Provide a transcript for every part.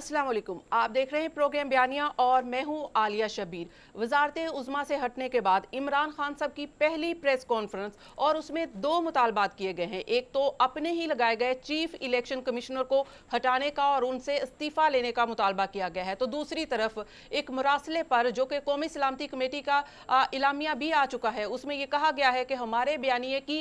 अस्सलाम वालेकुम। आप देख रहे हैं प्रोग्राम बयानिया और मैं हूं आलिया शबीर। वजारत उज़्मा से हटने के बाद इमरान खान साहब की पहली प्रेस कॉन्फ्रेंस और उसमें दो मुतालबात किए गए हैं। एक तो अपने ही लगाए गए चीफ इलेक्शन कमिश्नर को हटाने का और उनसे इस्तीफ़ा लेने का मुतालबा किया गया है, तो दूसरी तरफ एक मुरासले पर जो कि कौमी सलामती कमेटी का इलामिया भी आ चुका है, उसमें यह कहा गया है कि हमारे बयानिए की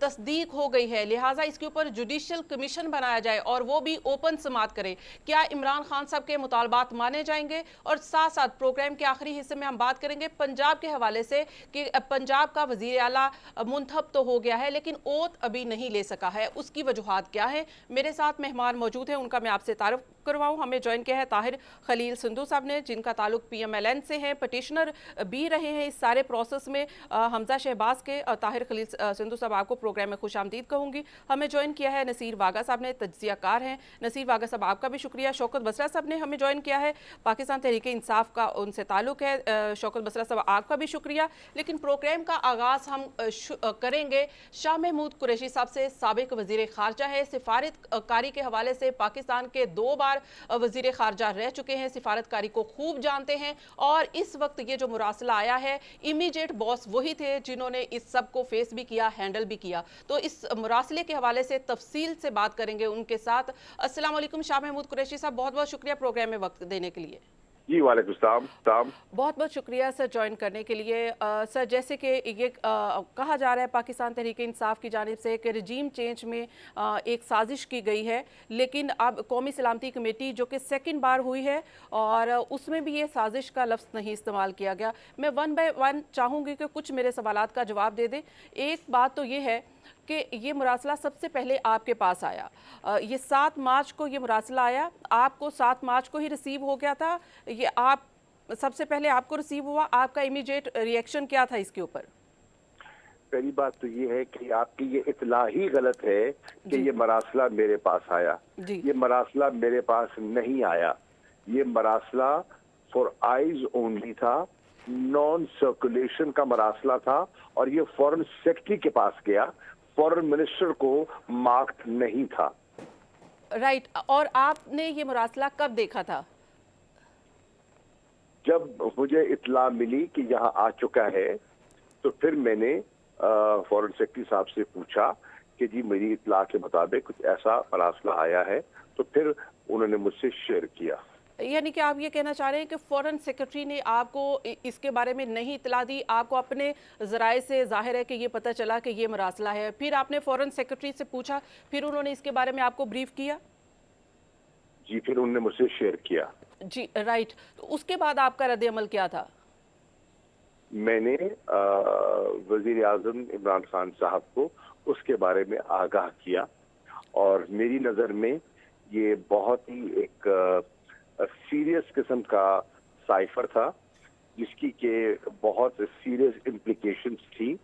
तस्दीक हो गई है, लिहाजा इसके ऊपर जुडिशल कमीशन बनाया जाए और वो भी ओपन समात करे। क्या इमरान खान साहब के मुतालबात माने जाएंगे? और साथ साथ प्रोग्राम के आखिरी हिस्से में हम बात करेंगे पंजाब के हवाले से कि पंजाब का वजीर आला मुंतखब तो हो गया है लेकिन ओत अभी नहीं ले सका है, उसकी वजूहात क्या है? मेरे साथ मेहमान मौजूद हैं, उनका मैं आपसे तारुफ करवाऊं। हमें ज्वाइन किया है ताहिर खलील संधू साहब ने, जिनका ताल्लुक PMLN से है, पटिशनर भी रहे हैं इस सारे प्रोसेस में। हमजा शहबाज के ताहिर खलील संधू साहब, आपको प्रोग्राम में खुश आमदीद कहूँगी। हमें ज्वाइन किया है नसीर वागा साहब ने, तज्जियाकार हैं। नसीर वागा साहब, आपका भी शुक्रिया। शौकत बसरा साहब ने हमें ज्वाइन किया है, पाकिस्तान तहरीक इंसाफ का उनसे ताल्लुक है। शौकत बसरा साहब, आपका भी शुक्रिया। लेकिन प्रोग्राम का आगाज़ हम करेंगे शाह महमूद कुरैशी साहब से। साबिक वज़ीर ख़ारजा है, सिफारतकारी के हवाले से पाकिस्तान के 2 बार वज़ीर ख़ारजा रह चुके हैं, सिफारतकारी को खूब जानते हैं और इस वक्त ये जो मुरासला आया है, इमीडिएट बॉस वही थे जिन्होंने इस सब को फेस भी किया, हैंडल भी किया। तो इस मुरासले के हवाले से तफसील से बात करेंगे उनके साथ। अस्सलाम वालेकुम शाह महमूद कुरैशी साहब, बहुत बहुत शुक्रिया प्रोग्राम में वक्त देने के लिए। जी वालेकुम सलाम। बहुत बहुत शुक्रिया सर ज्वाइन करने के लिए। सर, जैसे कि ये कहा जा रहा है पाकिस्तान तहरीक इंसाफ की जानिब से कि रजीम चेंज में एक साजिश की गई है, लेकिन अब कौमी सलामती कमेटी जो कि सेकंड बार हुई है और उसमें भी ये साजिश का लफ्ज़ नहीं इस्तेमाल किया गया। मैं 1 बाय 1 चाहूँगी कि कुछ मेरे सवालात का जवाब दे दें। एक बात तो ये है कि ये मुरासला सबसे पहले आपके पास आया, ये 7 मार्च को ये मुरासला आया, आपको 7 मार्च को ही रिसीव हो गया था, ये आप सबसे पहले आपको रिसीव हुआ, आपका इमीडिएट रिएक्शन क्या था इसके ऊपर? पहली बात तो ये है कि आपकी ये इतला ही गलत है कि ये मरासला मेरे पास आया। ये मरासला मेरे पास नहीं आया। ये मरासला फॉर आइज ओनली था, नॉन सर्कुलेशन का मरासला था और ये फॉरेन सेक्रेटरी के पास गया, फॉरेन मिनिस्टर को मार्क्ड नहीं था। राइट। और आपने ये मुरासला कब देखा था? जब मुझे इतला मिली कि यहाँ आ चुका है तो फिर मैंने फॉरेन सेक्रेटरी साहब से पूछा कि जी मेरी इतला के मुताबिक कुछ ऐसा मरासला आया है, तो फिर उन्होंने मुझसे शेयर किया। यानी कि आप ये कहना चाह रहे हैं कि फॉरेन सेक्रेटरी ने आपको इसके बारे में नहीं इतला दी, आपको अपने ज़राए से जाहिर है कि ये पता चला कि ये मरासला है, फिर आपने फॉरेन सेक्रेटरी से पूछा, फिर उन्होंने इसके बारे में आपको ब्रीफ किया? जी, फिर उन्होंने मुझसे शेयर किया। जी राइट। तो उसके बाद आपका रद्द अमल क्या था? मैंने वजीर आजम इमरान खान साहब को उसके बारे में आगाह किया और मेरी नज़र में ये बहुत ही एक सीरियस किस्म का साइफर था जिसकी के बहुत सीरियस इम्प्लीकेशंस थी,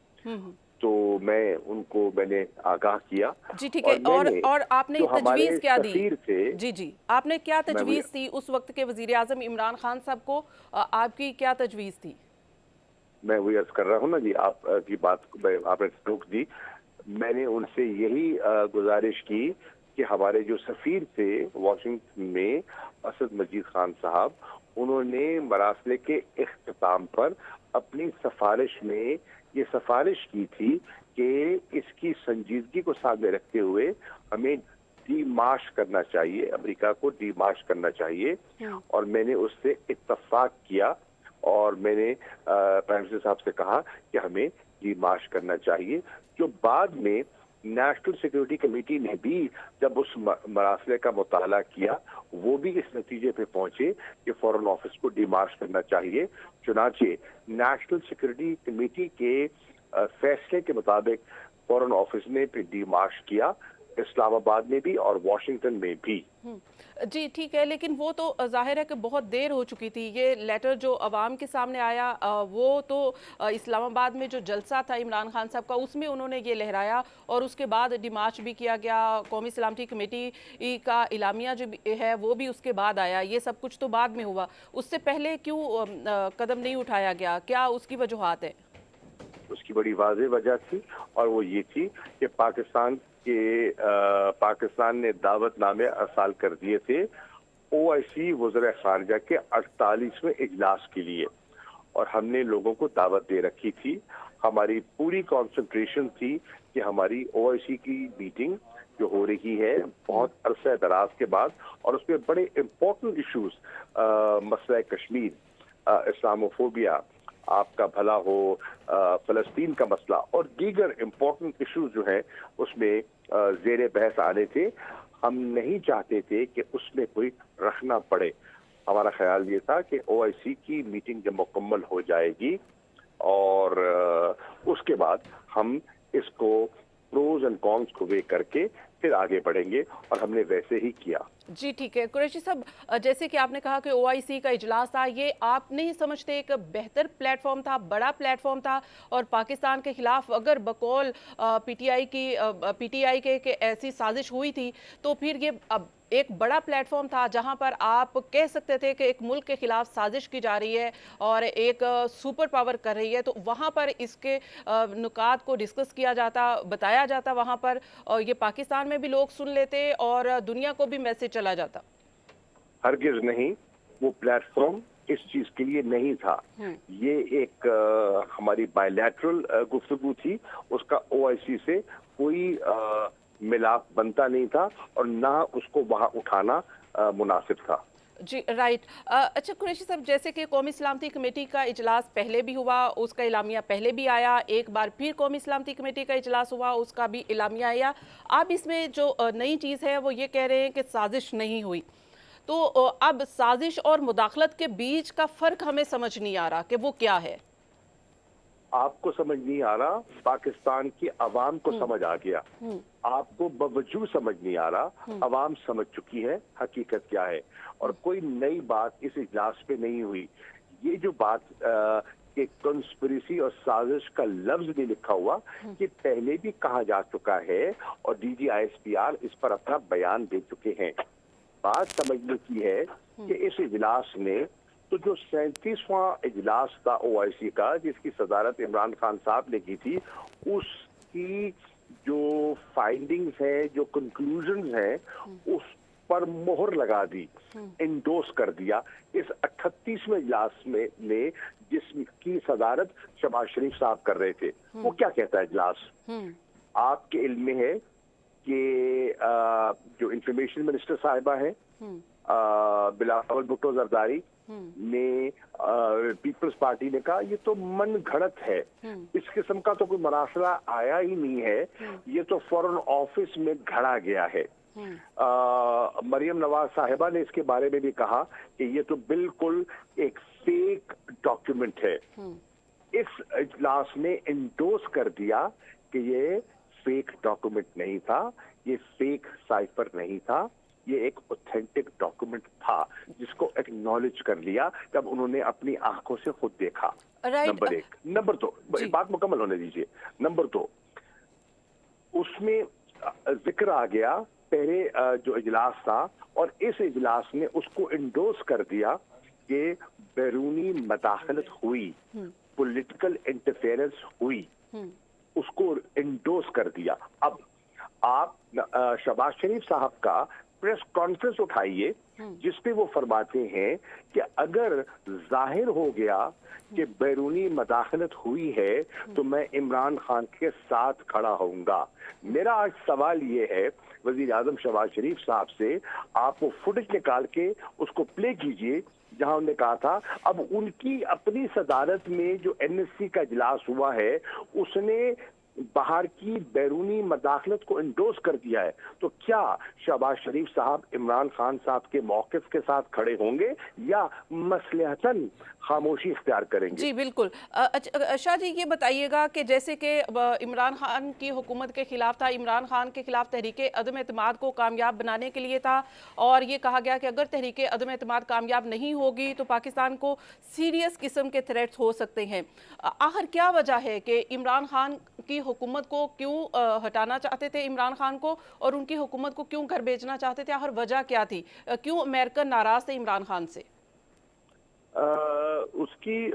तो मैंने आगाह किया। जी ठीक है। और आपने तजवीज़ क्या दी? जी आपने क्या तजवीज़ थी उस वक्त के वजीर आजम इमरान खान साहब को? आपकी क्या तजवीज़ थी? मैं वही अर्ज कर रहा हूँ ना जी, आपकी बात आपने रोक दी। मैंने उनसे यही गुजारिश की कि हमारे जो सफीर थे वाशिंगटन में, असद मजीद खान साहब, उन्होंने मरासले के इख्तिताम पर अपनी सफारिश में ये सफारिश की थी कि इसकी संजीदगी को सामने रखते हुए हमें डीमार्श करना चाहिए, अमेरिका को डीमार्श करना चाहिए। और मैंने उससे इत्तफाक किया और मैंने प्राइम मिनिस्टर साहब से कहा कि हमें डीमार्श करना चाहिए। जो बाद में नेशनल सिक्योरिटी कमेटी ने भी जब उस मरासले का मुताला किया, वो भी इस नतीजे पे पहुंचे कि फॉरेन ऑफिस को डीमार्श करना चाहिए। चुनाचे नेशनल सिक्योरिटी कमेटी के फैसले के मुताबिक फॉरेन ऑफिस ने फिर डीमार्श किया, इस्लामाबाद में भी और वाशिंगटन में भी। जी ठीक है, लेकिन वो तो जाहिर है कि बहुत देर हो चुकी थी। ये लेटर जो अवाम के सामने आया वो तो इस्लामाबाद में जो जलसा था इमरान खान साहब का, उसमें उन्होंने ये लहराया और उसके बाद डिमार्च भी किया गया। कौमी सलामती कमेटी का इलामिया जो है वो भी उसके बाद आया। ये सब कुछ तो बाद में हुआ, उससे पहले क्यों कदम नहीं उठाया गया? क्या उसकी वजूहात है? उसकी बड़ी वाज़ेह वजह थी और वो ये थी कि पाकिस्तान ने दावतनामे अरसाल कर दिए थे OIC वज़ीर ख़ारिजा के 48वें इजलास के लिए, और हमने लोगों को दावत दे रखी थी। हमारी पूरी कंसंट्रेशन थी कि हमारी OIC की मीटिंग जो हो रही है बहुत अरसे दराज के बाद, और उसमें बड़े इम्पोर्टेंट इश्यूज, मसला कश्मीर, इस्लामोफोबिया, आपका भला हो, फ़लस्तीन का मसला और दीगर इम्पोर्टेंट इश्यूज जो हैं उसमें ज़ेरे बहस आने थे। हम नहीं चाहते थे कि उसमें कोई रखना पड़े। हमारा ख्याल ये था कि OIC की मीटिंग जब मुकम्मल हो जाएगी और उसके बाद हम इसको प्रोज एंड कॉन्स को वे करके फिर आगे बढ़ेंगे, और हमने वैसे ही किया। जी ठीक है कुरैशी साहब, जैसे कि आपने कहा कि OIC का इजलास था, ये आप नहीं समझते एक बेहतर प्लेटफॉर्म था, बड़ा प्लेटफॉर्म था, और पाकिस्तान के खिलाफ अगर बकौल PTI के ऐसी साजिश हुई थी तो फिर ये अब एक बड़ा प्लेटफॉर्म था जहां पर आप कह सकते थे कि एक मुल्क के खिलाफ साजिश की जा रही है और एक सुपर पावर कर रही है, तो वहां पर इसके नुकात को डिस्कस किया जाता, बताया जाता वहां पर, और ये पाकिस्तान में भी लोग सुन लेते और दुनिया को भी मैसेज चला जाता। हरगिज नहीं, वो प्लेटफॉर्म इस चीज के लिए नहीं था। ये एक हमारी बायलैटरल गुफ्तगू थी, उसका OIC से कोई मिलाप बनता नहीं था और ना उसको वहां उठाना मुनासिब था। जी राइट। अच्छा कुरैशी साहब, जैसे कि कौमी सलामती कमेटी का इजलास पहले भी हुआ, उसका इलामिया पहले भी आया, एक बार फिर कौमी सलामती कमेटी का इजलास हुआ, उसका भी इलामिया आया। अब इसमें जो नई चीज़ है वो ये कह रहे हैं कि साजिश नहीं हुई, तो अब साजिश और मुदाखलत के बीच का फ़र्क हमें समझ नहीं आ रहा कि वो क्या है। आपको समझ नहीं आ रहा, पाकिस्तान की आवाम को समझ आ गया। आपको बावजूद समझ नहीं आ रहा, आवाम समझ चुकी है हकीकत क्या है, और कोई नई बात इस इजलास पे नहीं हुई। ये जो बात कि कंस्पिरेसी और साजिश का लफ्ज भी लिखा हुआ, कि पहले भी कहा जा चुका है और DG ISPR इस पर अपना बयान दे चुके हैं। बात समझने की है कि इस इजलास में तो जो 37वां इजलास था OIC का, जिसकी सदारत इमरान खान साहब ने की थी, उसकी जो फाइंडिंग्स है, जो कंक्लूजन्स हैं, उस पर मोहर लगा दी, इंडोर्स कर दिया। इस 38वें इजलास में जिसकी सदारत शहबाज शरीफ साहब कर रहे थे, वो क्या कहता है इजलास? आपके इल्म में है कि जो इंफॉर्मेशन मिनिस्टर साहिबा है बिलावल भुट्टो जरदारी ने, पीपल्स पार्टी ने कहा ये तो मन घड़त है, इस किस्म का तो कोई मरासला आया ही नहीं है, ये तो फॉरेन ऑफिस में घड़ा गया है। मरियम नवाज साहिबा ने इसके बारे में भी कहा कि ये तो बिल्कुल एक फेक डॉक्यूमेंट है। इस इजलास ने इंडोर्स कर दिया कि ये फेक डॉक्यूमेंट नहीं था, ये फेक साइफर नहीं था, ये एक ऑथेंटिक डॉक्यूमेंट था, जिसको एक्नॉलेज कर लिया जब उन्होंने अपनी आंखों से खुद देखा। नंबर एक। नंबर दो, बात मुकम्मल होने दीजिए। नंबर दो, उसमें जिक्र आ गया पहले जो इजलास था, और इस इजलास ने उसको इंडोर्स कर दिया कि बैरूनी मदाखलत हुई, पॉलिटिकल इंटरफेरेंस हुई, उसको इंडोर्स कर दिया। अब आप शहबाज शरीफ साहब का प्रेस कॉन्फ्रेंस उठाइए जिसपे वो फरमाते हैं कि अगर जाहिर हो गया कि बैरूनी मदाखलत हुई है तो मैं इमरान खान के साथ खड़ा होऊंगा। मेरा आज सवाल ये है वजीर आजम शहबाज शरीफ साहब से, आप वो फुटेज निकाल के उसको प्ले कीजिए जहां उन्होंने कहा था, अब उनकी अपनी सदारत में जो NSC का इजलास हुआ है उसने बाहर की बैरूनी मदाखलत को इंडोर्स कर दिया है, तो क्या शहबाज शरीफ साहब इमरान खान साहब के मौक़िफ़ के साथ खड़े होंगे या मसलहतन खामोशी इख्तियार करेंगे? जी बिल्कुल। अच्छा शाह जी, ये बताइएगा कि जैसे कि इमरान खान की हुकूमत के खिलाफ था, इमरान खान के खिलाफ तहरीक अदम एतमाद को कामयाब बनाने के लिए था, और ये कहा गया कि अगर तहरीक अदम एतमाद कामयाब नहीं होगी तो पाकिस्तान को सीरियस किस्म के थ्रेट्स हो सकते हैं। आखिर क्या वजह है कि इमरान खान की हुकूमत को क्यों हटाना चाहते थे इमरान खान को, और उनकी हुकूमत को क्यों घर भेजना चाहते थे? आखिर वजह क्या थी? क्यों अमेरिकन नाराज थे इमरान खान से? उसकी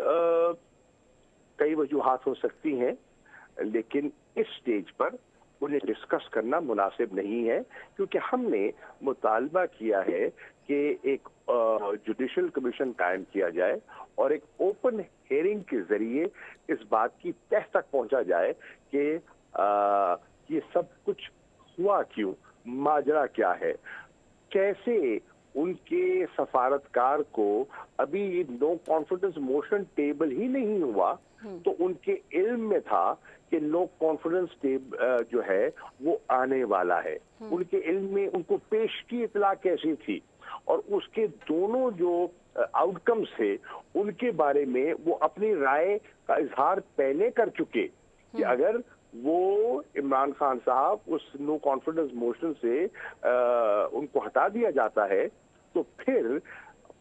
कई वजूहात हो सकती हैं, लेकिन इस स्टेज पर उन्हें डिस्कस करना मुनासिब नहीं है, क्योंकि हमने मुतालबा किया है कि एक जुडिशल कमीशन कायम किया जाए और एक ओपन हेयरिंग के जरिए इस बात की तह तक पहुंचा जाए कि ये सब कुछ हुआ क्यों, माजरा क्या है, कैसे उनके सफारतकार को अभी नो कॉन्फिडेंस मोशन टेबल ही नहीं हुआ तो उनके इल्म में था कि नो कॉन्फिडेंस जो है वो आने वाला है। उनके इल्म में उनको पेश की इतला कैसी थी और उसके दोनों जो आउटकम्स थे उनके बारे में वो अपनी राय का इजहार पहले कर चुके कि अगर वो इमरान खान साहब उस नो कॉन्फिडेंस मोशन से उनको हटा दिया जाता है तो फिर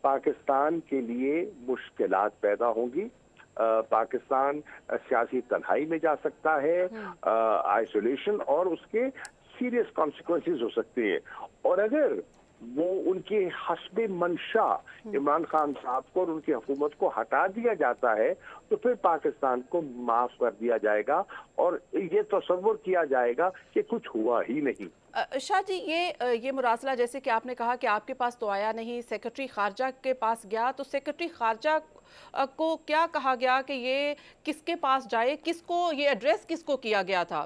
पाकिस्तान के लिए मुश्किलात पैदा होंगी। पाकिस्तान सियासी तन्हाई में जा सकता है, आइसोलेशन, और उसके सीरियस कॉन्सिक्वेंसेस हो सकते हैं। और अगर वो उनके हस्बे मंशा इमरान खान साहब को और उनकी हुकूमत को हटा दिया जाता है तो फिर पाकिस्तान को माफ कर दिया जाएगा और ये तसव्वुर किया जाएगा कि कुछ हुआ ही नहीं। शाह जी, ये मुरासला जैसे कि आपने कहा कि आपके पास तो आया नहीं, सेक्रेटरी खारजा के पास गया, तो सेक्रेटरी खारजा को क्या कहा गया कि ये किसके पास जाए, किसको ये एड्रेस किसको किया गया था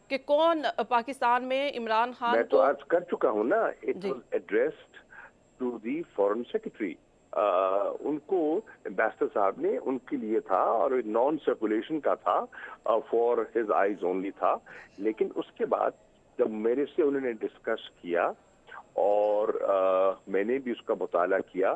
कि कौन पाकिस्तान में इमरान खान मैं तो अर्ज कर चुका हूँ ना, it was addressed to the foreign secretary. उनको एम्बेसडर साहब ने उनके लिए था और नॉन सर्कुलेशन का था, फॉर हिज आइज ओनली था। लेकिन उसके बाद जब मेरे से उन्होंने डिस्कस किया और मैंने भी उसका मुताला किया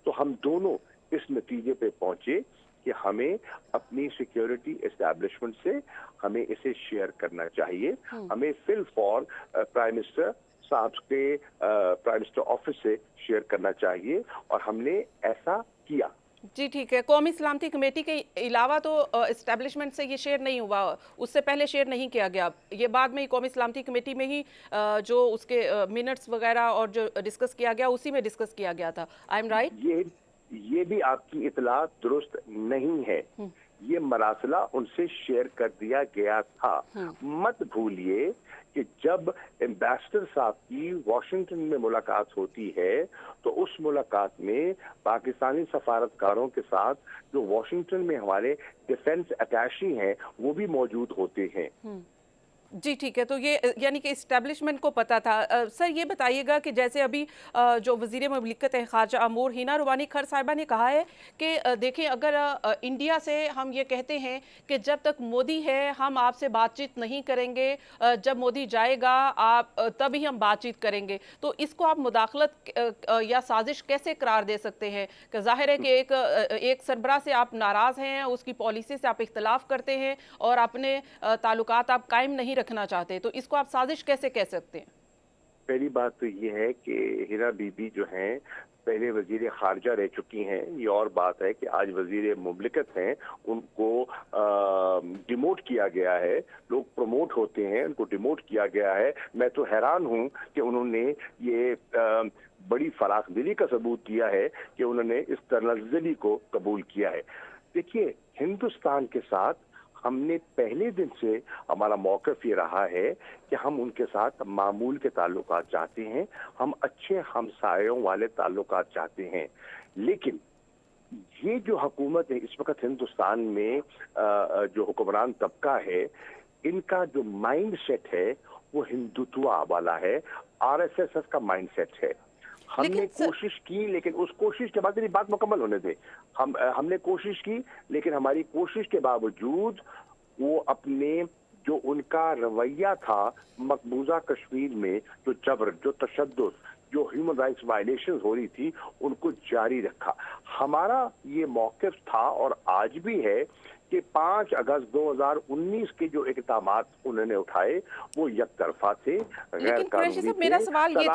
तो हम दोनों इस नतीजे पे पहुंचे कि हमें अपनी सिक्योरिटी एस्टैब्लिशमेंट से हमें इसे शेयर करना चाहिए। हमें फिल फॉर प्राइम मिनिस्टर साहब के प्राइम मिनिस्टर ऑफिस से शेयर करना चाहिए और हमने ऐसा किया। जी ठीक है। कौमी सलामती कमेटी के अलावा तो इस्टेब्लिशमेंट से ये शेयर नहीं हुआ, उससे पहले शेयर नहीं किया गया, ये बाद में ही कौमी सलामती कमेटी में ही जो उसके मिनट्स वगैरह और जो डिस्कस किया गया उसी में डिस्कस किया गया था। I am right? ये भी आपकी इतला दुरुस्त नहीं है। ये मरासला उनसे शेयर कर दिया गया था। मत भूलिए कि जब एम्बेसडर साहब की वॉशिंगटन में मुलाकात होती है तो उस मुलाकात में पाकिस्तानी सफारतकारों के साथ जो वॉशिंगटन में हमारे डिफेंस अटैशी हैं वो भी मौजूद होते हैं। जी ठीक है। तो ये यानी कि इस्टेब्लिशमेंट को पता था। सर ये बताइएगा कि जैसे अभी जो वज़ीर मुमलिकत ख़ारजा अमूर हिना रुवानी खर साहिबा ने कहा है कि देखिए अगर इंडिया से हम ये कहते हैं कि जब तक मोदी है हम आपसे बातचीत नहीं करेंगे, जब मोदी जाएगा आप तभी हम बातचीत करेंगे, तो इसको आप मुदाखलत या साजिश कैसे करार दे सकते हैं? कि ज़ाहिर है कि एक सरबराह से आप नाराज़ हैं, उसकी पॉलिसी से आप इख्तलाफ करते हैं और अपने ताल्लुकात आप कायम नहीं रखना चाहते, तो इसको आप साजिश कैसे कह सकते हैं? पहली बात तो ये है कि हिना बीबी जो हैं पहले वजीर खारजा रह चुकी हैं। ये और बात है कि आज वजीर मुमलिकत हैं, उनको डिमोट किया गया है। लोग प्रमोट होते हैं, उनको डिमोट किया गया है। मैं तो हैरान हूं कि उन्होंने ये बड़ी फराखदिली का सबूत दिया है कि उन्होंने इस तनज़्ज़ुली को कबूल किया है। देखिए, हिंदुस्तान के साथ हमने पहले दिन से हमारा मौक़िफ़ ये रहा है कि हम उनके साथ मामूल के ताल्लुकात चाहते हैं, हम अच्छे हमसायों वाले ताल्लुकात चाहते हैं। लेकिन ये जो हुकूमत है इस वक्त हिंदुस्तान में, जो हुक्मरान तबका है, इनका जो माइंड सेट है वो हिंदुत्व वाला है, RSS का माइंड सेट है। हमने कोशिश की, लेकिन उस कोशिश के बाद मेरी बात मुकम्मल होने दे। हमने कोशिश की, लेकिन हमारी कोशिश के बावजूद वो अपने जो उनका रवैया था मकबूजा कश्मीर में, जो जबर, जो तशद्दुद, जो ह्यूमन राइट्स वायलेशन हो रही थी, उनको जारी रखा। हमारा ये मौक़िफ़ था और आज भी है कि 5 अगस्त 2019 के जो इक़दामात उन्होंने उठाए वो यकतरफा थे, गैर कानूनी थे। मेरा सवाल ये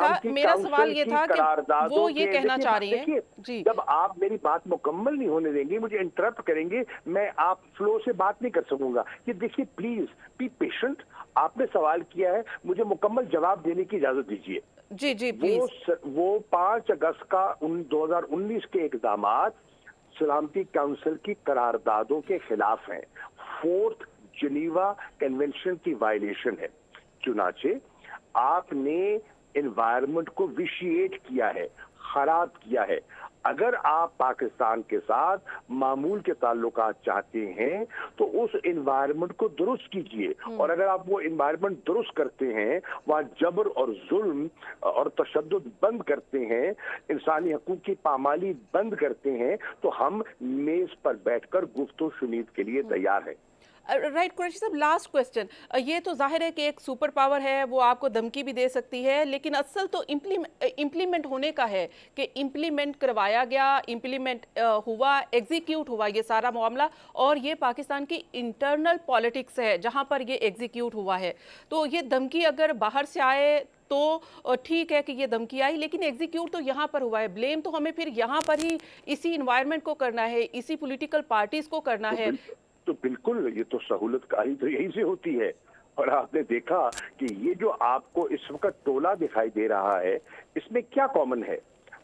था कि वो ये कहना चाह रही हैं। जी, जब आप मेरी बात मुकम्मल नहीं होने देंगे, मुझे इंटरप्ट करेंगे, मैं आप फ्लो से बात नहीं कर सकूंगा। कि देखिए, प्लीज बी पेशेंट। आपने सवाल किया है, मुझे मुकम्मल जवाब देने की इजाजत दीजिए। जी जी प्लीज। वो 5 अगस्त का 2019 के इक़दामात सलामती काउंसिल की करारदादों के खिलाफ हैं। 4th जिनीवा कन्वेंशन की वायलेशन है। चुनाचे आपने एनवायरनमेंट को विशिएट किया है, खराब किया है। अगर आप पाकिस्तान के साथ मामूल के ताल्लुकात चाहते हैं तो उस एनवायरनमेंट को दुरुस्त कीजिए, और अगर आप वो एनवायरनमेंट दुरुस्त करते हैं, वहाँ जबर और जुल्म और तशद्दुद बंद करते हैं, इंसानी हकूक की पामाली बंद करते हैं, तो हम मेज पर बैठकर गुफ्तगू शुनीद के लिए तैयार हैं। राइट कुरैशी साहब, लास्ट क्वेश्चन। ये तो जाहिर है कि एक सुपर पावर है, वो आपको धमकी भी दे सकती है, लेकिन असल तो इम्प्लीमेंट होने का है कि इम्प्लीमेंट करवाया गया, इम्प्लीमेंट हुआ, एग्जीक्यूट हुआ ये सारा मामला, और ये पाकिस्तान की इंटरनल पॉलिटिक्स है जहाँ पर ये एग्जीक्यूट हुआ है। तो ये धमकी अगर बाहर से आए तो ठीक है कि ये धमकी आई, लेकिन एग्जीक्यूट तो यहाँ पर हुआ है। ब्लेम तो हमें फिर यहाँ पर ही इसी इन्वायरमेंट को करना है, इसी पॉलिटिकल पार्टीज को करना है। तो बिल्कुल, ये तो सहूलतकारी तो यहीं से होती है। और आपने देखा कि ये जो आपको इस वक्त टोला दिखाई दे रहा है, इसमें क्या कॉमन है?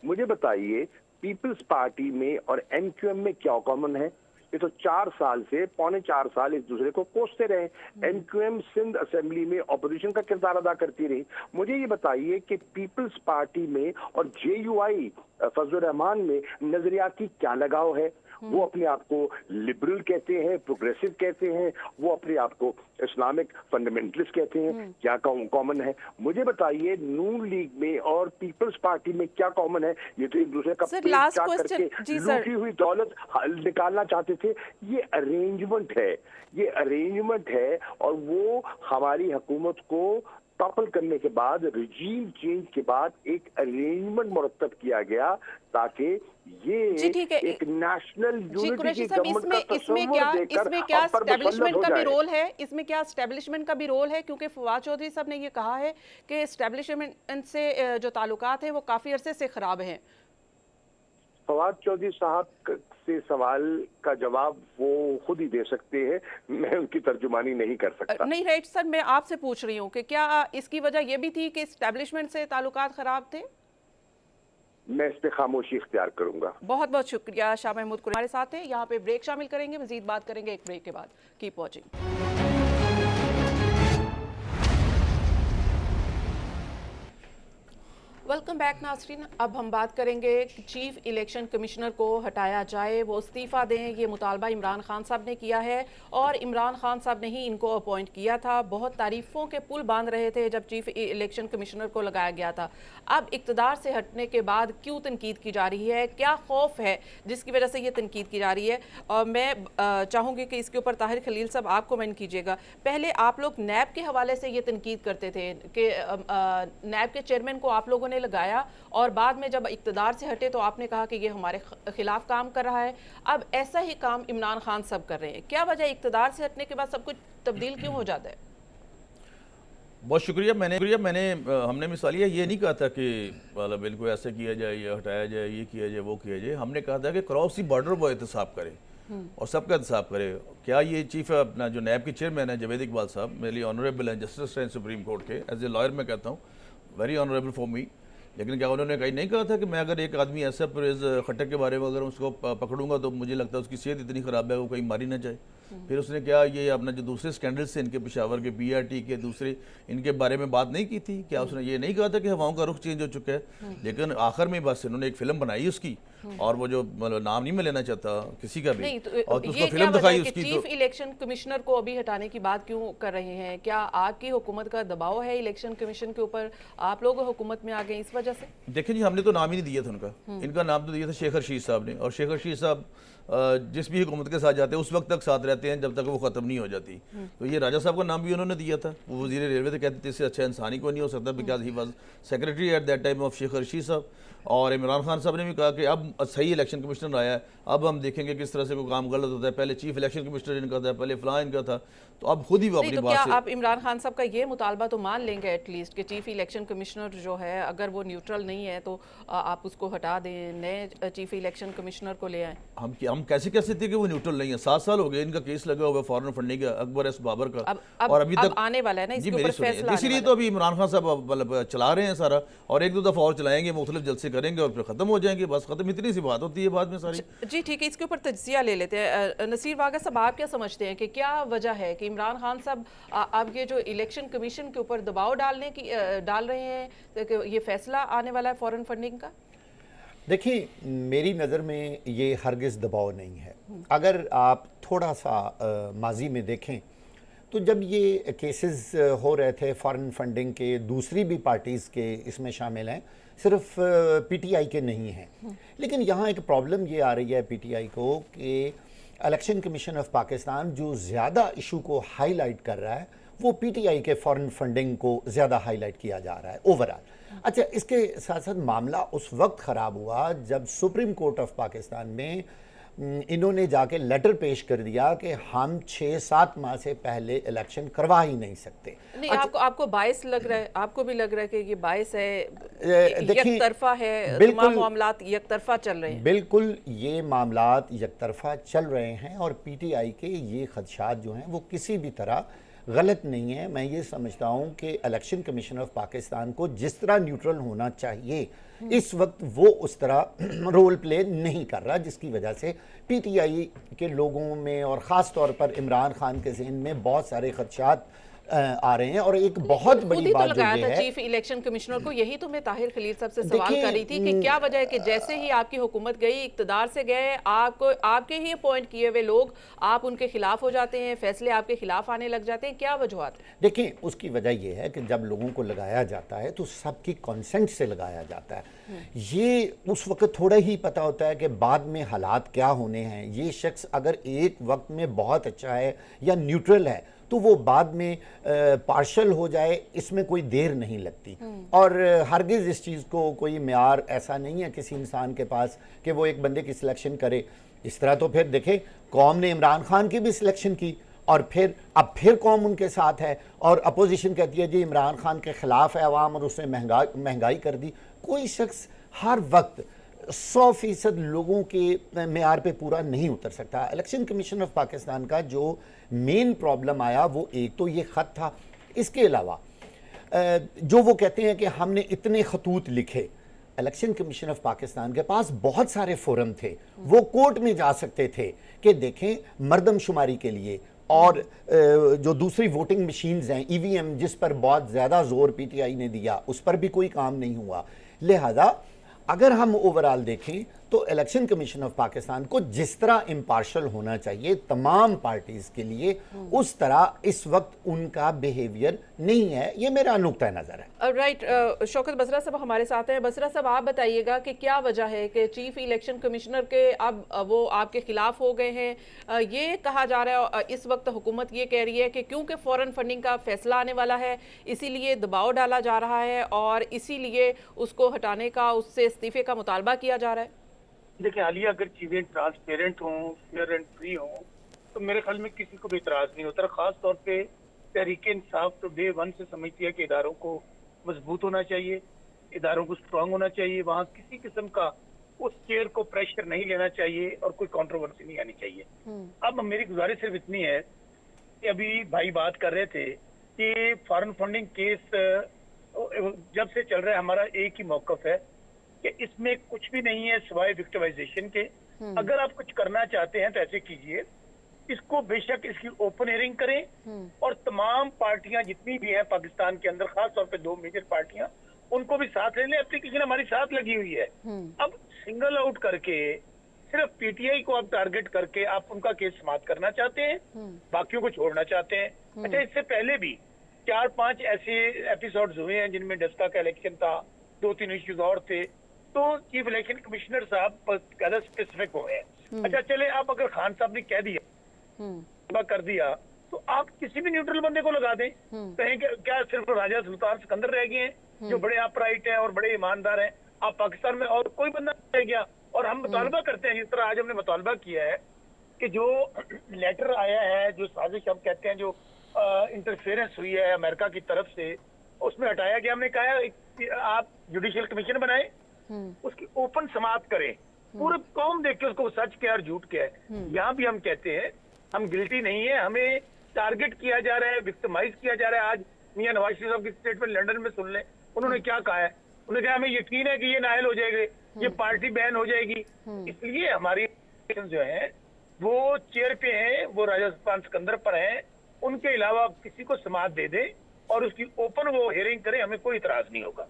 मुझे बताइए, पीपल्स पार्टी में और एमक्यूएम में क्या कॉमन है? ये तो 4 साल से, पौने 4 साल एक दूसरे को कोसते रहे। एमक्यूएम सिंध असेंबली में ऑपोजिशन का किरदार अदा करती रही। मुझे ये बताइए कि पीपल्स पार्टी में और जेयूआई फजल रहमान में नजरियाती क्या लगाव है? वो अपने आप को लिबरल कहते हैं, प्रोग्रेसिव कहते हैं, वो अपने आप को इस्लामिक फंडामेंटलिस्ट कहते हैं। क्या कॉमन है? मुझे बताइए, नून लीग में और पीपल्स पार्टी में क्या कॉमन है? ये तो एक दूसरे का पेट चाट करके लूटी हुई दौलत निकालना चाहते थे। ये अरेंजमेंट है, ये अरेंजमेंट है, और वो हमारी हुकूमत को टॉपल करने के बाद, रिजीम चेंज के बाद एक अरेंजमेंट मुरतब किया गया ताकि ये एक नेशनल यूनिटी की गवर्नमेंट का तस्वीर देकर इसमें क्या एस्टेब्लिशमेंट का भी रोल है? इसमें क्या एस्टेब्लिशमेंट का भी रोल है? क्योंकि फवाद चौधरी साहब ने ये कहा है कि एस्टेब्लिशमेंट से जो ताल्लुकात हैं वो काफी अरसे से खराब हैं। फवाद चौधरी साहब से सवाल का जवाब वो खुद ही दे सकते हैं, मैं उनकी तर्जुमानी नहीं कर सकता। नहीं राइट सर, मैं आपसे पूछ रही हूँ कि क्या इसकी वजह ये भी थी कि एस्टेब्लिशमेंट से ताल्लुकात खराब थे? मैं इस पे खामोशी इख्तियार करूंगा। बहुत बहुत शुक्रिया। शाह महमूद हमारे साथ हैं। यहाँ पे ब्रेक शामिल करेंगे, मजीद बात करेंगे एक ब्रेक के बाद। Keep watching. वेलकम बैक नाज़रीन। अब हम बात करेंगे कि चीफ इलेक्शन कमिश्नर को हटाया जाए, वो इस्तीफ़ा दें। ये मुतालबा इमरान खान साहब ने किया है, और इमरान खान साहब ने ही इनको अपॉइंट किया था। बहुत तारीफ़ों के पुल बांध रहे थे जब चीफ इलेक्शन कमिश्नर को लगाया गया था। अब इक़्तिदार से हटने के बाद क्यों तनकीद की जा रही है? क्या खौफ है जिसकी वजह से ये तनकीद की जा रही है? और मैं चाहूँगी कि इसके ऊपर ताहिर खलील साहब आप कमेंट कीजिएगा। पहले आप लोग नैब के हवाले से ये तनकीद करते थे कि नैब के चेयरमैन को आप लोगों ने लगाया, और बाद में जब इक़्तिदार से हटे तो आपने कहा कि ये हमारे खिलाफ काम कर रहा है। अब ऐसा ही काम इमरान खान सब कर रहे हैं। क्या वजह इक़्तिदार से हटने के बाद सब कुछ तब्दील क्यों हो जाता है? बहुत शुक्रिया। हमने मिसाल ये नहीं कहा था कि मतलब इनको ऐसे किया जाए, ये हटाया जाए, ये किया जाए, वो किया जाए। हमने कहा था कि क्रॉस दी बॉर्डर वो एहतसाब करे और सबका एहतसाब करे। क्या ये चीफ अपना जो नैब के चेयरमैन है जवेद इकबाल साहब, मेरे लिए ऑनरेबल हैं, जस्टिस हैं सुप्रीम कोर्ट के। एज ए लॉयर मैं कहता हूँ वेरी ऑनरेबल फॉर मी। लेकिन क्या उन्होंने कहीं नहीं कहा था कि मैं अगर एक आदमी ऐसा परहेज खटक के बारे में अगर उसको पकड़ूंगा तो मुझे लगता है उसकी सेहत इतनी ख़राब है वो कहीं मारी ना जाए। फिर उसने क्या ये अपना जो दूसरे स्कैंडल्स थे इनके पेशावर के, पीआरटी के, दूसरे इनके बारे में बात नहीं की थी? क्या उसने ये नहीं कहा था कि हवाओं का रुख चेंज हो चुका है? लेकिन आखिर में बस इन्होंने एक फिल्म बनाई उसकी, और वो जो मतलब नाम नहीं मैं लेना चाहता किसी का भी, और उसको फिल्म दिखाई उसकी। चीफ इलेक्शन कमिश्नर को अभी हटाने की बात क्यों कर रहे हैं? क्या आपकी हुकूमत का दबाव है इलेक्शन कमीशन के ऊपर? आप लोग हुकूमत में आ गए इस वजह से? देखिए जी, हमने तो नाम ही नहीं दिया था उनका। इनका नाम तो दिया था शेख रशीद साहब ने, और शेख रशीद साहब जिस भी हुकूमत के साथ जाते हैं उस वक्त तक साथ रहते हैं जब तक वो ख़त्म नहीं हो जाती। तो ये राजा साहब का नाम भी उन्होंने दिया था। वो वज़ीर रेलवे थे, कहते थे इससे अच्छा इंसान ही कोई नहीं हो सकता, because he was secretary at that time of Sheikh Rashid साहब। और इमरान खान साहब ने भी कहा कि अब सही इलेक्शन कमिश्नर आया है, अब हम देखेंगे किस तरह से कोई काम गलत होता है। पहले चीफ इलेक्शन कमिश्नर इनका था, पहले फलां इनका था, तो अब खुद ही वो अपनी बात से। क्या आप इमरान खान साहब का ये मुतालबा तो मान लेंगे एटलीस्ट कि चीफ इलेक्शन कमिश्नर जो है अगर वो न्यूट्रल नहीं है तो आप उसको हटा दें, नए चीफ इलेक्शन कमिश्नर को ले आए? हम कैसे कह सकते हैं कि वो न्यूट्रल नहीं है? 7 साल हो गए इनका केस लगा हुआ है फॉरेन फंडिंग का, अकबर एस बाबर का, अब और अभी तक आने वाला है ना जी इसके मेरी ऊपर सुनिए, फैसला आने इसीलिए वाला तो अभी इमरान खान साहब मतलब चला रहे हैं सारा, और एक दो दफ़ा और चलाएंगे, मुख्तलिफ जलसे करेंगे और फिर ख़त्म हो जाएंगे, बस ख़त्म, इतनी सी बात होती है बाद में सारी। जी ठीक है, इसके ऊपर तज्जिया ले लेते हैं। नसीर वागा साहब, आप क्या समझते हैं कि क्या वजह है कि इमरान खान साहब अब ये जो इलेक्शन कमीशन के ऊपर दबाव डाल रहे हैं कि ये फैसला आने वाला है फॉरेन फंडिंग का? देखिए, मेरी नज़र में ये हरगिज़ दबाव नहीं है। अगर आप थोड़ा सा माजी में देखें तो जब ये केसेस हो रहे थे फॉरेन फंडिंग के, दूसरी भी पार्टीज़ के इसमें शामिल हैं, सिर्फ पीटीआई के नहीं हैं, लेकिन यहाँ एक प्रॉब्लम ये आ रही है पीटीआई को कि इलेक्शन कमीशन ऑफ पाकिस्तान जो ज़्यादा इशू को हाईलाइट कर रहा है वो पीटीआई के फॉरेन फंडिंग को ज़्यादा हाईलाइट किया जा रहा है ओवरऑल। अच्छा, इसके साथ साथ मामला उस वक्त ख़राब हुआ जब सुप्रीम कोर्ट ऑफ पाकिस्तान में इन्होंने जाके लेटर पेश कर दिया कि हम 6-7 माह से पहले इलेक्शन करवा ही नहीं सकते। नहीं, आपको बायस लग रहा है, आपको भी लग रहा है कि ये बायस है, देखिए, यकतरफा है, तमाम मामलात यकतरफा चल रहे हैं? बिल्कुल, ये मामलात यकतरफा चल रहे हैं और पीटीआई के ये खदशात जो हैं वो किसी भी तरह गलत नहीं है। मैं ये समझता हूँ कि इलेक्शन कमीशन ऑफ पाकिस्तान को जिस तरह न्यूट्रल होना चाहिए इस वक्त वो उस तरह रोल प्ले नहीं कर रहा, जिसकी वजह से पीटीआई के लोगों में और ख़ास तौर पर इमरान खान के ज़हन में बहुत सारे खदशात आ रहे हैं। और एक बहुत बड़ी बात जो ये है, चीफ इलेक्शन कमिश्नर को, यही तो मैं ताहिर खलील साहब से सवाल कर रही थी कि क्या वजह है कि जैसे ही आपकी हुकूमत गई, इक्तदार से गए, आपको आपके ही अपॉइंट किए हुए लोग, आप उनके खिलाफ हो जाते हैं, फैसले आपके खिलाफ आने लग जाते हैं, क्या वजूहत है? देखिए, उसकी वजह यह है कि जब लोगों को लगाया जाता है तो सबकी कंसेंट से लगाया जाता है। ये उस वक्त थोड़ा ही पता होता है कि बाद में हालात क्या होने हैं। ये शख्स अगर एक वक्त में बहुत अच्छा है या न्यूट्रल है तो वो बाद में पार्शल हो जाए, इसमें कोई देर नहीं लगती। और हरगिज़ इस चीज़ को कोई म्यार ऐसा नहीं है किसी इंसान के पास कि वो एक बंदे की सिलेक्शन करे। इस तरह तो फिर देखें, कौम ने इमरान खान की भी सिलेक्शन की और अब फिर कौम उनके साथ है और अपोजिशन कहती है जी इमरान खान के ख़िलाफ़ है अवाम और उसने महंगाई कर दी। कोई शख्स हर वक्त 100% लोगों के मेयार पे पूरा नहीं उतर सकता। इलेक्शन कमीशन ऑफ पाकिस्तान का जो मेन प्रॉब्लम आया वो एक तो ये ख़त था, इसके अलावा जो वो कहते हैं कि हमने इतने खतूत लिखे, इलेक्शन कमीशन ऑफ पाकिस्तान के पास बहुत सारे फोरम थे, वो कोर्ट में जा सकते थे कि देखें मर्दमशुमारी के लिए और जो दूसरी वोटिंग मशीन्स हैं ईवीएम जिस पर बहुत ज़्यादा ज़ोर पीटीआई ने दिया उस पर भी कोई काम नहीं हुआ। लिहाजा अगर हम ओवरऑल देखें तो इलेक्शन कमीशन ऑफ पाकिस्तान को जिस तरह इम्पार्शल होना चाहिए तमाम पार्टीज़ के लिए उस तरह इस वक्त उनका बिहेवियर नहीं है। ये मेरा नुक्ता नज़र है। राइट, शौकत बसरा साहब हमारे साथ हैं। बसरा साहब, आप बताइएगा कि क्या वजह है कि चीफ इलेक्शन कमिश्नर के अब वो आपके खिलाफ हो गए हैं? ये कहा जा रहा है इस वक्त हुकूमत ये कह रही है कि क्योंकि फॉरेन फंडिंग का फैसला आने वाला है इसीलिए दबाव डाला जा रहा है और इसीलिए उसको हटाने का, उससे इस्तीफे का मुतालबा किया जा रहा है। देखिए, हालिया अगर चीज़ें ट्रांसपेरेंट हों, फेयर एंड फ्री हों, तो मेरे ख्याल में किसी को भी इतराज़ नहीं होता। ख़ास तौर पे तहरीक इंसाफ तो डे वन से समझती है कि इदारों को मजबूत होना चाहिए, इदारों को स्ट्रांग होना चाहिए, वहाँ किसी किस्म का उस चेयर को प्रेशर नहीं लेना चाहिए और कोई कंट्रोवर्सी नहीं आनी चाहिए। अब मेरी गुजारिश सिर्फ इतनी है कि अभी भाई बात कर रहे थे कि फॉरेन फंडिंग केस जब से चल रहा है, हमारा एक ही मौक़िफ़ है कि इसमें कुछ भी नहीं है सिवाय विक्टिमाइजेशन के। अगर आप कुछ करना चाहते हैं तो ऐसे कीजिए, इसको बेशक इसकी ओपन हियरिंग करें और तमाम पार्टियां जितनी भी हैं पाकिस्तान के अंदर, खास तौर पे 2 मेजर पार्टियां, उनको भी साथ ले लें। एप्लीकेशन हमारी साथ लगी हुई है। अब सिंगल आउट करके सिर्फ पीटीआई को आप टारगेट करके आप उनका केस समाप्त करना चाहते हैं, बाकियों को छोड़ना चाहते हैं। अच्छा, इससे पहले भी 4-5 ऐसे एपिसोड्स हुए हैं जिनमें डस्का का इलेक्शन था, 2-3 इश्यूज और थे, तो चीफ इलेक्शन कमिश्नर साहब ज्यादा स्पेसिफिक हो गए। अच्छा चले, आप अगर खान साहब ने कह दिया कर दिया तो आप किसी भी न्यूट्रल बंदे को लगा दें। कहें कि क्या सिर्फ राजा सुल्तान सिकंदर रह गए हैं जो बड़े अपराइट हैं और बड़े ईमानदार हैं? आप पाकिस्तान में और कोई बंदा नहीं रह गया? और हम मुतालबा करते हैं, जिस तरह आज हमने मुतालबा किया है कि जो लेटर आया है, जो साजिश हम कहते हैं, जो इंटरफेरेंस हुई है अमेरिका की तरफ से, उसमें हटाया गया। हमने कहा आप जुडिशियल कमीशन बनाए, उसकी ओपन समाप्त करें, पूरे कौम देख के उसको सच क्या और झूठ क्या है। यहाँ भी हम कहते हैं हम गिल्टी नहीं है, हमें टारगेट किया जा रहा है, विक्टिमाइज किया जा रहा है। आज मियां नवाज शरीफ साहब की स्टेटमेंट लंदन में सुन लें, उन्होंने क्या कहा है। उन्होंने कहा हमें यकीन है कि ये नाअहल हो जाएंगे, ये पार्टी बैन हो जाएगी। इसलिए हमारी जो है वो चेयर पे हैं, वो राजस्थान सिकंदर पर हैं, उनके अलावा किसी को समाअत दे दे और उसकी ओपन वो हियरिंग करें, हमें कोई इतराज नहीं होगा।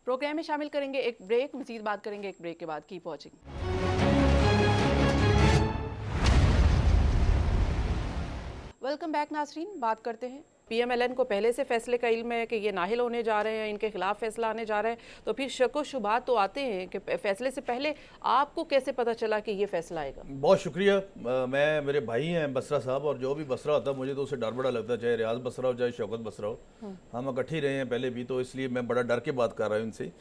प्रोग्राम में शामिल करेंगे एक ब्रेक, मजीद बात करेंगे एक ब्रेक के बाद। Keep watching. वेलकम बैक नाजरीन। बात करते हैं, पीएमएलएन को पहले से फैसले का इल्म है कि ये नाहिल होने जा रहे हैं, इनके खिलाफ फैसला आने जा रहा है, तो फिर शक व शुबात तो आते हैं कि फैसले से पहले आपको कैसे पता चला कि ये फैसला आएगा? बहुत शुक्रिया। मैं, मेरे भाई हैं बसरा साहब, और जो भी बसरा होता है मुझे तो उसे डर बड़ा लगता है, चाहे रियाज बसरा हो चाहे शौकत बसरा हो। हम इकट्ठे रहे हैं पहले भी, तो इसलिए मैं बड़ा डर के बात कर रहा हूँ इनसे।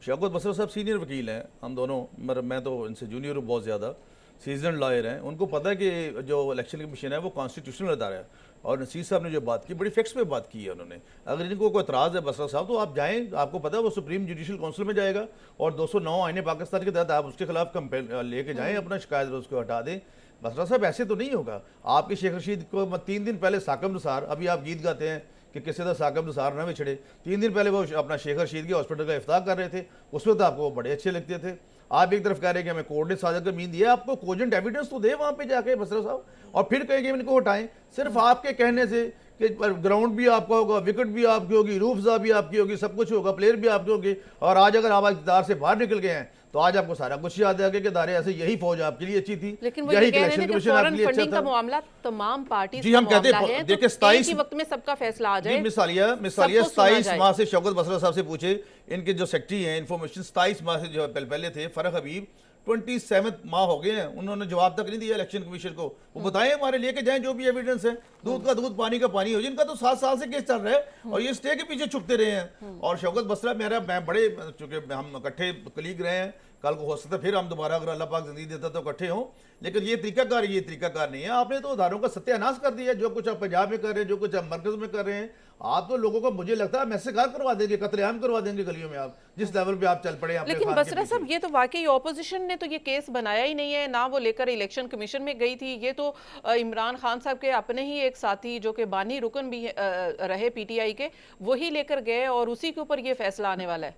शौकत बसरा साहब सीनियर वकील हैं, हम दोनों, मगर मैं तो इनसे जूनियर हूँ बहुत ज़्यादा, सीजन लॉयर हैं। उनको पता है कि जो इलेक्शन कमीशन है वो कॉन्स्टिट्यूशनल अदारा है, और नसीर साहब ने जो बात की बड़ी फैक्ट्स पे बात की है उन्होंने। अगर इनको कोई एतराज़ है बसरा साहब, तो आप जाएं, आपको पता है वो सुप्रीम जुडिशल काउंसिल में जाएगा, और 209 आईने पाकिस्तान के तहत आप उसके खिलाफ लेके जाएं अपना शिकायत, उसको हटा दें। बसरा साहब ऐसे तो नहीं होगा। आपके शेख रशीद को 3 दिन पहले साकम निसार, अभी आप गीत गाते हैं कि किसी तरह साकम निसार न बिछड़े, 3 दिन पहले वो अपना शेख रशीद के हॉस्पिटल का इफ्ताह कर रहे थे, उसमें तो आपको वो बड़े अच्छे लगते थे। आप एक तरफ कह रहे हैं कि हमें कोर्ट ने साजिश का मीन दिया, आपको कोजेंट एविडेंस तो दे वहाँ पे जाके बसरा साहब, और फिर कहेंगे इनको हटाएं। सिर्फ आपके कहने से कि ग्राउंड भी आपका होगा, विकेट भी आपकी होगी, रूफजा भी आपकी होगी, सब कुछ होगा, प्लेयर भी आपके होंगे, और आज अगर आप इक़्तिदार से बाहर निकल गए हैं तो आज आपको सारा कुछ याद आ गया कि दारे ऐसे यही फौज आपके लिए अच्छी थी, लेकिन वो ये कह रहे हैं कि फॉरेन फंडिंग का मामला तमाम पार्टी जी हम कहते हैं, देखिए 27 वक्त में सबका फैसला आ जाए। मिसालिया 27 माह से शौकत बसरा साहब से पूछे, इनके जो सेक्रेटरी हैं इंफॉर्मेशन, 27 माह से जो पहले थे फरक हबीब, 27 माह हो गए हैं, उन्होंने जवाब तक नहीं दिया इलेक्शन कमीशन को। वो बताएं हमारे लेके जाएं जो भी एविडेंस है, दूध का दूध पानी का पानी हो। जिनका तो 7 साल से केस चल रहा है और ये स्टे के पीछे छुपते रहे हैं। और शौकत बसरा मैं बड़े, चूंकि हम इकट्ठे कलीग रहे हैं, कल को हो सकता है फिर हम दोबारा अगर अल्लाह पाक जिंदगी देता तो इकट्ठे हों, लेकिन ये तरीकाकार नहीं है। आपने तो उधारों का सत्यानाश कर दिया, जो कुछ आप पंजाब में कर रहे हैं, जो कुछ आप मरकज में कर रहे हैं। आप तो लोगों को, मुझे लगता है मैसेकार करवा देंगे, कत्लेआम करवा देंगे गलियों में, आप जिस लेवल पे आप चल पड़े। लेकिन बसरा साहब ये तो वाकई ऑपोजिशन ने तो ये केस बनाया ही नहीं है, ना वो लेकर इलेक्शन कमीशन में गई थी। ये तो इमरान खान साहब के अपने ही एक साथी जो कि बानी रुकन भी रहे पीटीआई के, वही लेकर गए और उसी के ऊपर ये फैसला आने वाला है।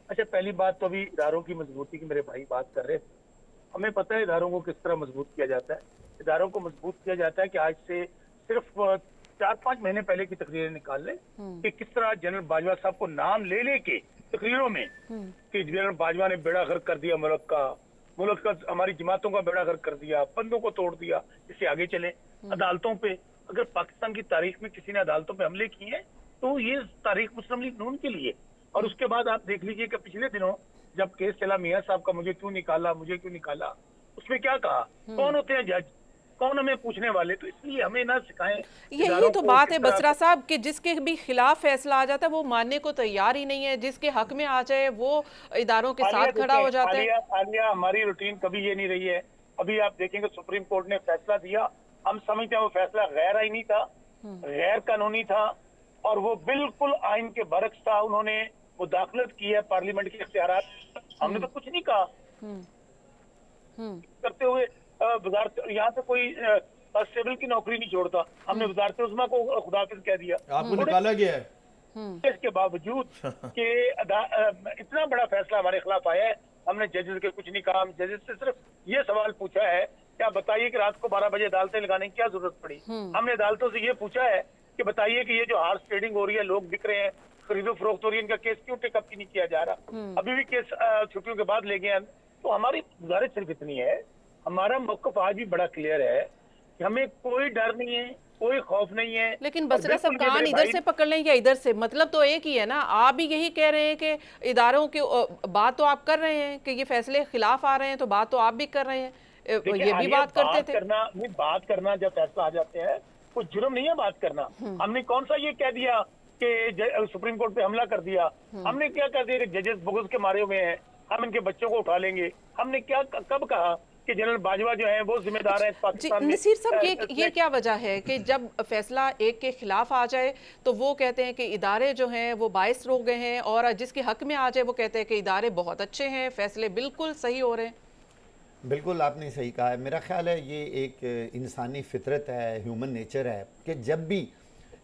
अच्छा, पहली बात तो अभी इदारों की मजबूती की मेरे भाई बात कर रहे थे। हमें पता है इदारों को किस तरह मजबूत किया जाता है। इदारों को मजबूत किया जाता है कि आज से सिर्फ 4-5 महीने पहले की तकरीरें निकाल लें कि किस तरह जनरल बाजवा साहब को नाम ले लेके तकरीरों में कि जनरल बाजवा ने बेड़ा गर्क कर दिया मुल्क का, हमारी जमातों का बेड़ा गर्क कर दिया, बंदों को तोड़ दिया। इससे आगे चले अदालतों पे, अगर पाकिस्तान की तारीख में किसी ने अदालतों पे हमले किए हैं तो ये तारीख मुस्लिम लीग नून के लिए। और उसके बाद आप देख लीजिए कि पिछले दिनों जब केस चला मियां साहब का, मुझे क्यों निकाला, उसमें क्या कहा, कौन होते हैं जज, कौन हमें पूछने वाले। तो इसलिए हमें ना सिखाएं। यही तो बात है बसरा साहब कि जिसके भी खिलाफ फैसला आ जाता है वो मानने को तैयार ही नहीं है, जिसके हक में आ जाए वो इदारों के साथ खड़ा हो जाता है। आलिया, हमारी रूटीन कभी ये नहीं रही है। अभी आप देखेंगे सुप्रीम कोर्ट ने फैसला दिया, हम समझते हैं वो फैसला गैर आईनी था, गैर कानूनी था, और वो बिल्कुल आइन के बरक्स था। उन्होंने मुदाखलत की है पार्लियामेंट के इख्तियारात, हमने तो कुछ नहीं कहा। करते हुए वजारत, यहाँ पे कोई कांस्टेबल की नौकरी नहीं छोड़ता, हमने वजारत उस्मा को खुदाफिज कह दिया, आपको निकाला गया है। इसके बावजूद कि इतना बड़ा फैसला हमारे खिलाफ आया है, हमने जजेस के कुछ नहीं कहा। हम जजेस से सिर्फ ये सवाल पूछा है, क्या बताइए कि रात को 12 बजे अदालतें लगाने की क्या जरूरत पड़ी। हमने अदालतों से ये पूछा है कि बताइए कि ये जो हार्स ट्रेडिंग हो रही है, लोग बिक रहे हैं, खरीदो फरोख्त हो रही है, इनका केस क्यों टेकअप नहीं किया जा रहा। अभी भी केस छुट्टियों के बाद ले गए। तो हमारी गुजारिश सिर्फ इतनी है, हमारा मौक़िफ़ आज भी बड़ा क्लियर है कि हमें कोई डर नहीं है, कोई खौफ नहीं है। लेकिन बसरा साहब कान इधर से पकड़ लें या इधर से, मतलब तो एक ही है ना। आप भी यही कह रहे हैं कि इदारों की बात तो आप कर रहे हैं कि ये फैसले खिलाफ आ रहे हैं, तो बात तो आप भी कर रहे हैं, ये भी बात करते थे। बात करना जब फैसला आ जाते हैं कोई जुर्म नहीं है बात करना। हमने कौन सा ये कह दिया कि सुप्रीम कोर्ट पे हमला कर दिया, हमने क्या कर दिया कि जजेस बुग़्ज़ के मारे हुए हैं, हम इनके बच्चों को उठा लेंगे। हमने क्या कब कहा कि जनरल बाजवा जो है वो जिम्मेदार है पाकिस्तान में। नसीर साहब ये क्या वजह है कि जब फैसला एक के खिलाफ आ जाए तो वो कहते हैं कि इदारे जो हैं वो बाइस रोक गए हैं, और जिसके हक में आ जाए वो कहते हैं कि इदारे बहुत अच्छे हैं, फैसले बिल्कुल सही हो रहे हैं। بالکل آپ نے صحیح کہا ہے. میرا خیال ہے یہ ایک انسانی فطرت ہے, ہیومن نیچر ہے کہ جب بھی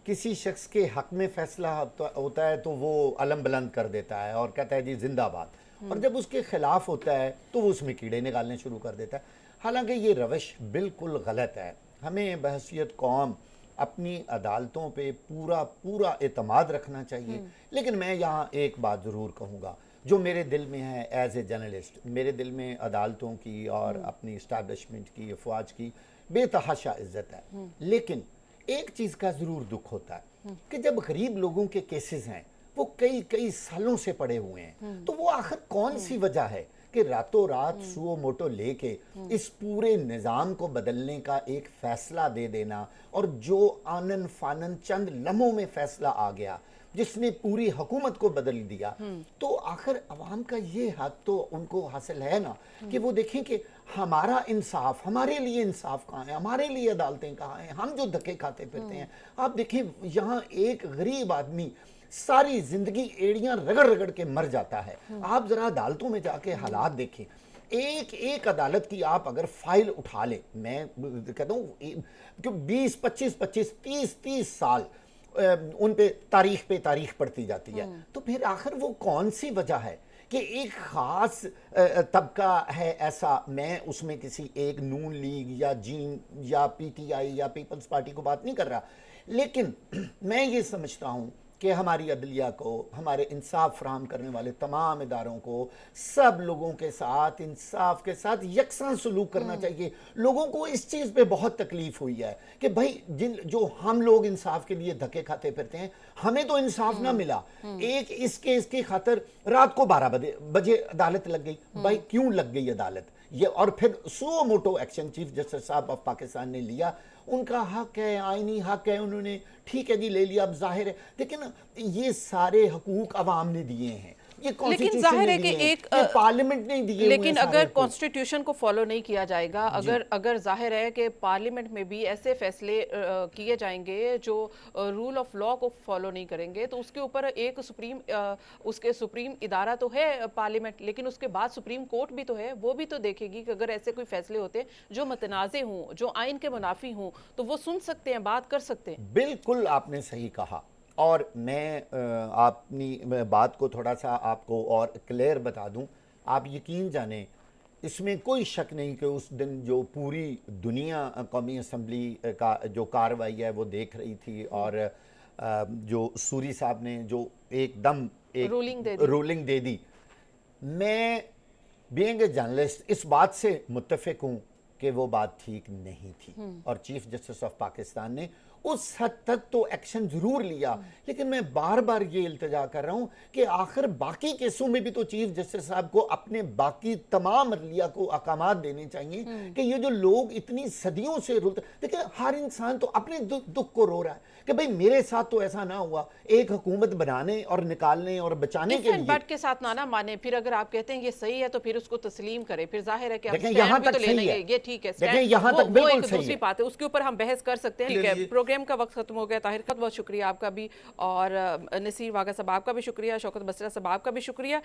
کسی شخص کے حق میں فیصلہ ہوتا ہے تو وہ علم بلند کر دیتا ہے اور کہتا ہے جی زندہ باد, اور جب اس کے خلاف ہوتا ہے تو وہ اس میں کیڑے نکالنے شروع کر دیتا ہے. حالانکہ یہ روش بالکل غلط ہے. ہمیں بحیثیت قوم اپنی عدالتوں پہ پورا اعتماد رکھنا چاہیے. لیکن میں یہاں ایک بات ضرور کہوں گا جو میرے دل میں ہے ایز اے جرنلسٹ. میرے دل میں عدالتوں کی اور اپنی اسٹیبلشمنٹ کی, افواج کی بے تحاشا عزت ہے. لیکن ایک چیز کا ضرور دکھ ہوتا ہے کہ جب غریب لوگوں کے کیسز ہیں وہ کئی سالوں سے پڑے ہوئے ہیں, تو وہ آخر کون سی وجہ ہے کہ راتوں رات سو موٹو لے کے اس پورے نظام کو بدلنے کا ایک فیصلہ دے دینا, اور جو آنن فانن چند لمحوں میں فیصلہ آ گیا جس نے پوری حکومت کو بدل دیا, تو آخر عوام کا یہ حق تو ان کو حاصل ہے نا کہ وہ دیکھیں کہ ہمارا انصاف, ہمارے لیے انصاف کہاں ہے, ہمارے لیے عدالتیں کہاں ہیں, ہم جو دھکے کھاتے پھرتے ہیں. آپ دیکھیں یہاں ایک غریب آدمی ساری زندگی ایڑیاں رگڑ رگڑ کے مر جاتا ہے. آپ ذرا عدالتوں میں جا کے حالات دیکھیں. ایک عدالت کی آپ اگر فائل اٹھا لیں, میں کہتا ہوں کہ 20-25-30 سال ان پہ تاریخ پڑتی جاتی ہے, تو پھر آخر وہ کون سی وجہ ہے کہ ایک خاص طبقہ ہے ایسا. میں اس میں کسی ایک نون لیگ یا جین یا پی ٹی آئی یا پیپلز پارٹی کو بات نہیں کر رہا, لیکن میں یہ سمجھتا ہوں کہ ہماری عدلیہ کو, ہمارے انصاف فراہم کرنے والے تمام اداروں کو سب لوگوں کے ساتھ انصاف کے ساتھ یکساں سلوک کرنا چاہیے. لوگوں کو اس چیز پہ بہت تکلیف ہوئی ہے کہ بھائی جو ہم لوگ انصاف کے لیے دھکے کھاتے پھرتے ہیں, ہمیں تو انصاف نہ ملا. ایک اس کیس کی خاطر رات کو 12 بجے عدالت لگ گئی. بھائی کیوں لگ گئی عدالت یہ؟ اور پھر سو موٹو ایکشن چیف جسٹس صاحب آف پاکستان نے لیا. ان کا حق ہے, آئینی حق ہے, انہوں نے ٹھیک ہے جی لے لیا, اب ظاہر ہے. لیکن یہ سارے حقوق عوام نے دیے ہیں, لیکن ظاہر ہے کہ ایک پارلیمنٹ نہیں دیے. لیکن اگر کانسٹیٹیوشن کو فالو نہیں کیا جائے گا, اگر ظاہر ہے کہ پارلیمنٹ میں بھی ایسے فیصلے کیے جائیں گے جو رول آف لا کو فالو نہیں کریں گے, تو اس کے اوپر ایک سپریم ادارہ تو ہے پارلیمنٹ, لیکن اس کے بعد سپریم کورٹ بھی تو ہے, وہ بھی تو دیکھے گی کہ اگر ایسے کوئی فیصلے ہوتے جو متنازع ہوں, جو آئین کے منافی ہوں, تو وہ سن سکتے ہیں, بات کر سکتے ہیں. بالکل آپ نے صحیح کہا. اور میں اپنی بات کو تھوڑا سا آپ کو اور کلیئر بتا دوں. آپ یقین جانیں اس میں کوئی شک نہیں کہ اس دن جو پوری دنیا قومی اسمبلی کا جو کارروائی ہے وہ دیکھ رہی تھی, اور جو سوری صاحب نے جو ایک دم رولنگ دے دی, میں بینگ اے جرنلسٹ اس بات سے متفق ہوں کہ وہ بات ٹھیک نہیں تھی. اور چیف جسٹس آف پاکستان نے اس حد تک تو ایکشن ضرور لیا, لیکن میں بار بار یہ التجا کر رہا ہوں کہ آخر باقی کیسوں میں بھی تو چیف جسٹس صاحب کو اپنے باقی تمام عدلیہ کو احکامات دینے چاہیے کہ یہ جو لوگ اتنی صدیوں سے رولتے, دیکھیں ہر انسان تو اپنے دکھ کو رو رہا ہے کہ بھئی میرے ساتھ تو ایسا نہ ہوا. ایک حکومت بنانے اور نکالنے اور بچانے کے لیے بٹ کے ساتھ نہ مانے, پھر اگر آپ کہتے ہیں یہ صحیح ہے تو پھر اس کو تسلیم کریں. پھر ظاہر ہے کہ آپ یہاں سٹینڈ بھی تک تو لے لیں صحیح گے, ہے, یہ ٹھیک ہے, دیکھیں یہاں تک بالکل صحیح ہے, دوسری بات ہے, اس کے اوپر ہم بحث کر سکتے ہیں. ٹھیک ہے, پروگرام کا وقت ختم ہو گیا. طاہر بہت بہت شکریہ آپ کا بھی, اور نصیر واگا صاحب آپ کا بھی شکریہ, شوکت بصرہ صاحب آپ کا بھی شکریہ.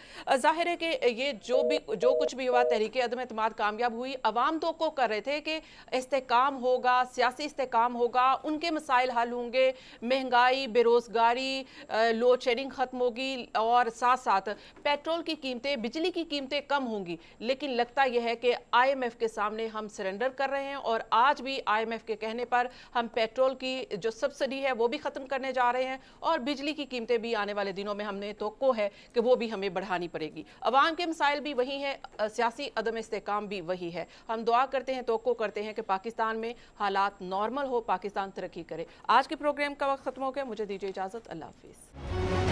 ظاہر ہے کہ یہ جو کچھ بھی ہوا, تحریک عدم اعتماد کامیاب ہوئی. عوام تو کو کر رہے تھے کہ استحکام ہوگا, سیاسی استحکام ہوگا, ان کے مسائل حل ہوں گے, مہنگائی, بے روزگاری, لوڈ شیڈنگ ختم ہوگی, اور ساتھ ساتھ پیٹرول کی قیمتیں, بجلی کی قیمتیں کم ہوں گی. لیکن لگتا یہ ہے کہ آئی ایم ایف کے سامنے ہم سرنڈر کر رہے ہیں, اور آج بھی آئی ایم ایف کے کہنے پر ہم پیٹرول کی جو سبسڈی ہے وہ بھی ختم کرنے جا رہے ہیں, اور بجلی کی قیمتیں بھی آنے والے دنوں میں ہم نے توقع ہے کہ وہ بھی ہمیں بڑھانی پڑے گی. عوام کے مسائل بھی وہی ہیں, سیاسی عدم استحکام بھی وہی ہے. ہم دعا کرتے ہیں, توقع کرتے ہیں کہ پاکستان میں حالات نارمل ہو, پاکستان ترقی کرے. آج کے پروگرام کا وقت ختم ہو گیا, مجھے دیجیے اجازت, اللہ حافظ.